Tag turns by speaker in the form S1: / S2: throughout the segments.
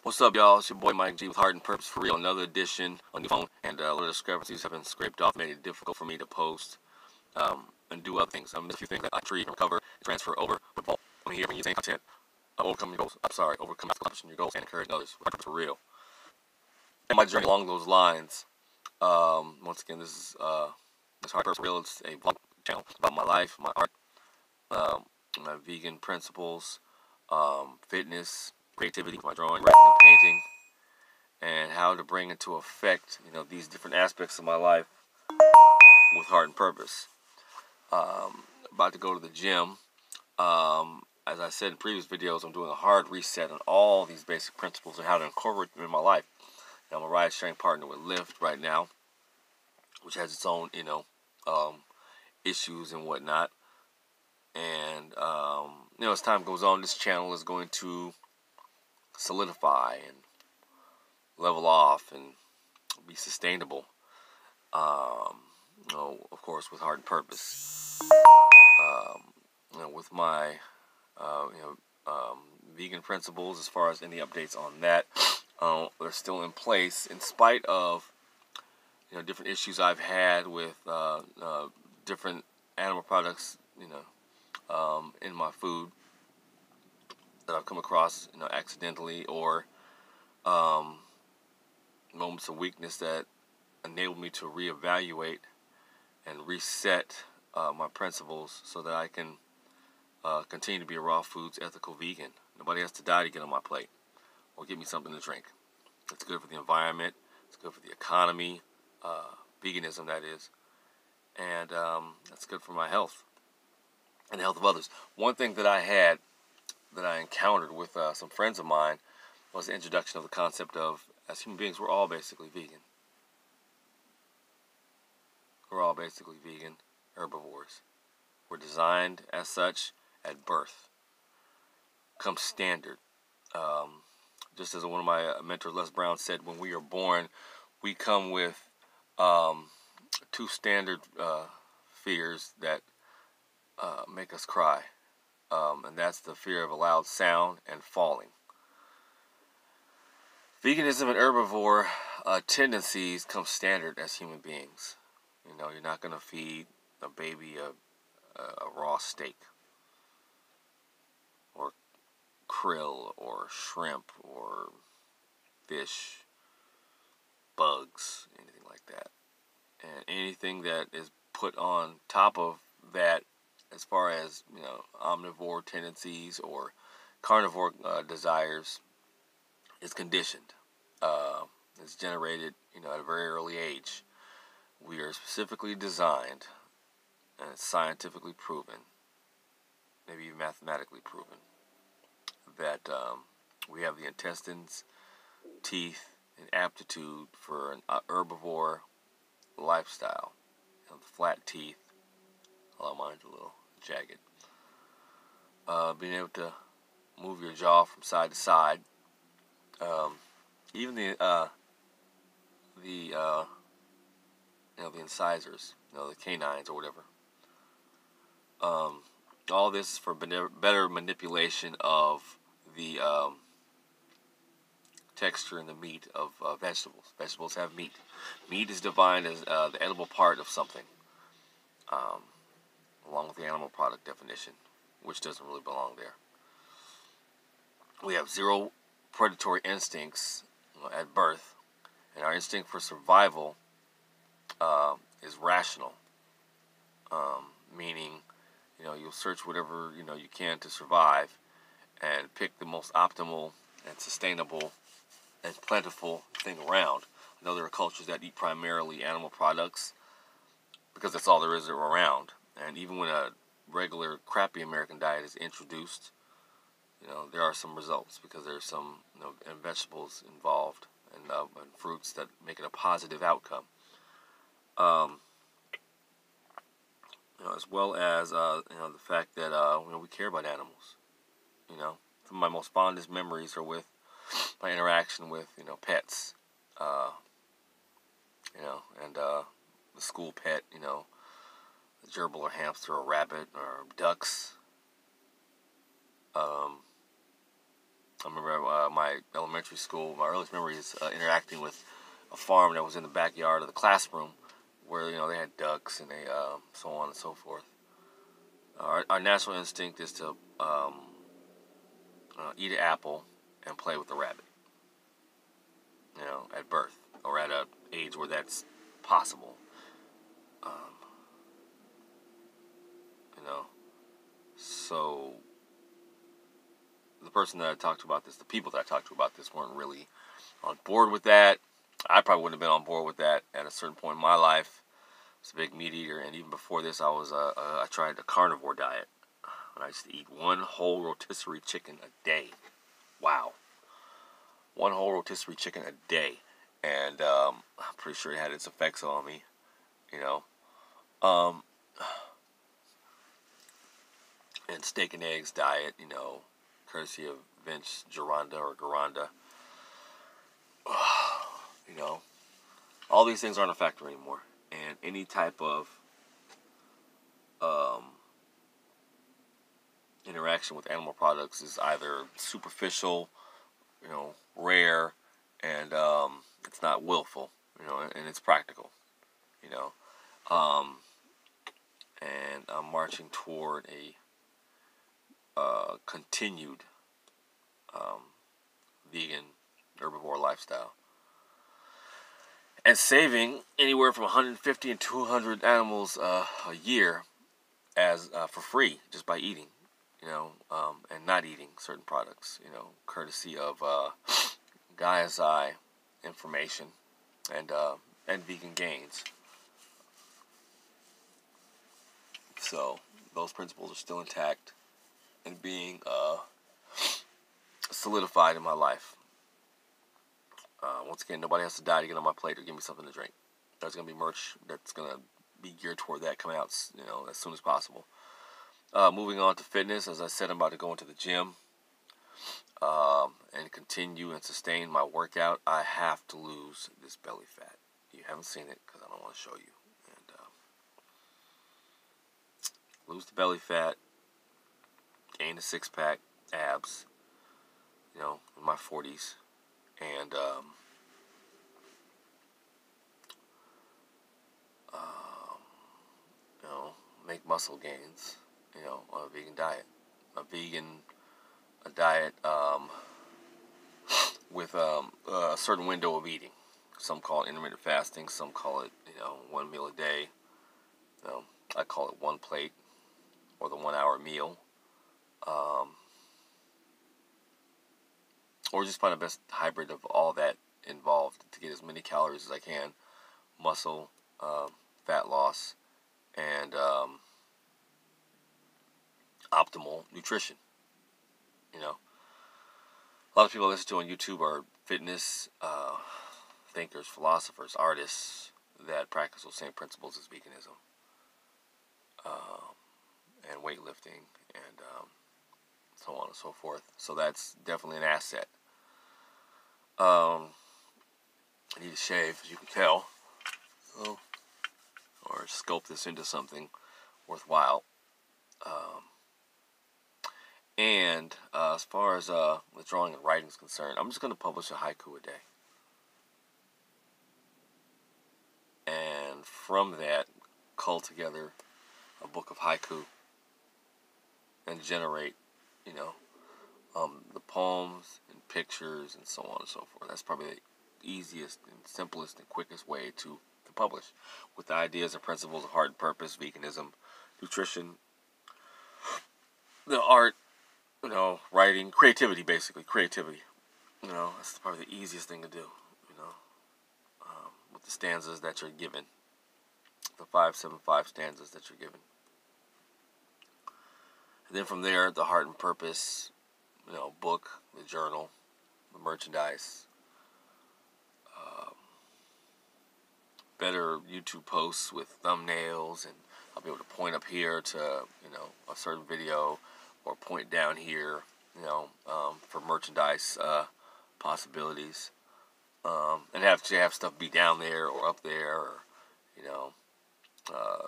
S1: What's up, y'all? It's your boy Mike G with Heart and Purpose for Real. Another edition on your phone, and a lot of discrepancies have been scraped off, made it difficult for me to post and do other things. There's a few things that I treat and recover, transfer over, but I'm here bringing you the same content, overcoming your goals. Accomplishing your goals and encouraging others. Heart and Purpose for Real. And my journey along those lines. Once again, this is Heart and Purpose for Real. It's a vlog channel about my life, my art, my vegan principles, fitness, creativity, my drawing, writing, and painting, and how to bring into effect, these different aspects of my life with heart and purpose. About to go to the gym. As I said in previous videos, I'm doing a hard reset on all these basic principles and how to incorporate them in my life. And I'm a ride-sharing partner with Lyft right now, which has its own, issues and whatnot. And, as time goes on, this channel is going to solidify and level off and be sustainable. Of course, with heart and purpose. With my, vegan principles, as far as any updates on that, they're still in place in spite of, different issues I've had with different animal products, in my food that I've come across, accidentally, or moments of weakness that enabled me to reevaluate and reset my principles so that I can continue to be a raw foods ethical vegan. Nobody has to die to get on my plate or give me something to drink. It's good for the environment. It's good for the economy. Veganism, that is. And that's good for my health and the health of others. One thing that I encountered with some friends of mine was the introduction of the concept of, as human beings, we're all basically vegan. We're all basically vegan herbivores. We're designed as such at birth. Comes standard. Just as one of my mentors, Les Brown, said, when we are born, we come with two standard fears that make us cry. And that's the fear of a loud sound and falling. Veganism and herbivore tendencies come standard as human beings. You're not going to feed a baby a raw steak or krill or shrimp or fish, bugs, anything like that. And anything that is put on top of that, as far as, omnivore tendencies or carnivore desires, is conditioned. It's generated, at a very early age. We are specifically designed, and it's scientifically proven, maybe even mathematically proven, that we have the intestines, teeth, and aptitude for an herbivore lifestyle. The flat teeth, although mine's a little jagged. Being able to move your jaw from side to side. Even the incisors, the canines or whatever. All this is for better manipulation of the texture and the meat of vegetables. Vegetables have meat. Meat is defined as the edible part of something, along with the animal product definition, which doesn't really belong there. We have zero predatory instincts at birth, and our instinct for survival is rational, meaning, you'll search whatever, you can to survive and pick the most optimal and sustainable and plentiful thing around. I know there are cultures that eat primarily animal products because that's all there is around. And even when a regular crappy American diet is introduced, there are some results because there's some and vegetables involved and fruits that make it a positive outcome. As well as the fact that we care about animals. Some of my most fondest memories are with my interaction with pets. And the school pet, a gerbil or hamster or rabbit or ducks. I remember my elementary school, my earliest memory is interacting with a farm that was in the backyard of the classroom where, they had ducks and they, so on and so forth. Our natural instinct is to eat an apple and play with the rabbit, at birth or at an age where that's possible. Um, so the person that I talked to about this, the people that I talked to about this weren't really on board with that. I probably wouldn't have been on board with that at a certain point in my life. I was a big meat eater, and even before this, I tried the carnivore diet. And I used to eat one whole rotisserie chicken a day. Wow. One whole rotisserie chicken a day. And I'm pretty sure it had its effects on me, Um, and steak and eggs diet, courtesy of Vince Gironda or Garanda. All these things aren't a factor anymore. And any type of interaction with animal products is either superficial, rare, and it's not willful, and it's practical, and I'm marching toward a continued vegan herbivore lifestyle, and saving anywhere from 150 and 200 animals a year as for free just by eating, and not eating certain products, courtesy of Gaia's Eye information and vegan gains. So those principles are still intact and being solidified in my life. Once again, nobody has to die to get on my plate or give me something to drink. There's going to be merch that's going to be geared toward that coming out, as soon as possible. Moving on to fitness, as I said, I'm about to go into the gym and continue and sustain my workout. I have to lose this belly fat. You haven't seen it because I don't want to show you. And lose the belly fat, gain a six-pack, abs, in my 40s, and make muscle gains, on a vegan diet. A diet with a certain window of eating. Some call it intermittent fasting. Some call it, one meal a day. I call it one plate or the 1 hour meal. Or just find the best hybrid of all that involved to get as many calories as I can, muscle, fat loss, and optimal nutrition. A lot of people I listen to on YouTube are fitness thinkers, philosophers, artists that practice those same principles as veganism and weightlifting and so on and so forth. So that's definitely an asset. I need to shave, as you can tell, or sculpt this into something worthwhile. And as far as withdrawing and writing is concerned, I'm just going to publish a haiku a day. And from that, cull together a book of haiku and generate, the poems and pictures and so on and so forth. That's probably the easiest and simplest and quickest way to publish, with the ideas and principles of heart and purpose, veganism, nutrition, the art, writing, creativity, basically, creativity. That's probably the easiest thing to do, with the stanzas that you're given, the 575 stanzas that you're given. And then from there, the heart and purpose, book, the journal, the merchandise, better YouTube posts with thumbnails, and I'll be able to point up here to, a certain video, or point down here, for merchandise possibilities, and have stuff be down there or up there, or,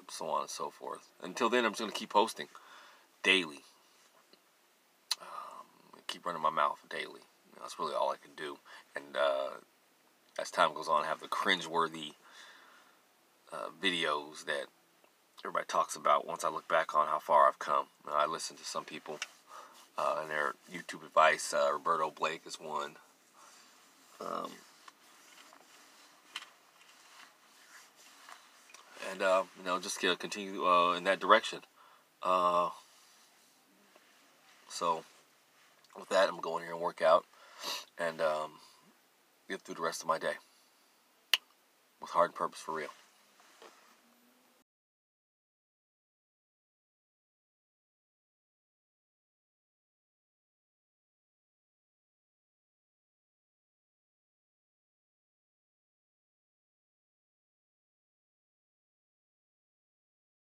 S1: so on and so forth. Until then, I'm just going to keep posting daily. keep running my mouth daily. You know, that's really all I can do. And as time goes on, I have the cringeworthy videos that everybody talks about once I look back on how far I've come. You know, I listen to some people and their YouTube advice. Roberto Blake is one. And you know, just continue in that direction. So with that, I'm going to go in here and work out and get through the rest of my day with heart and purpose for real.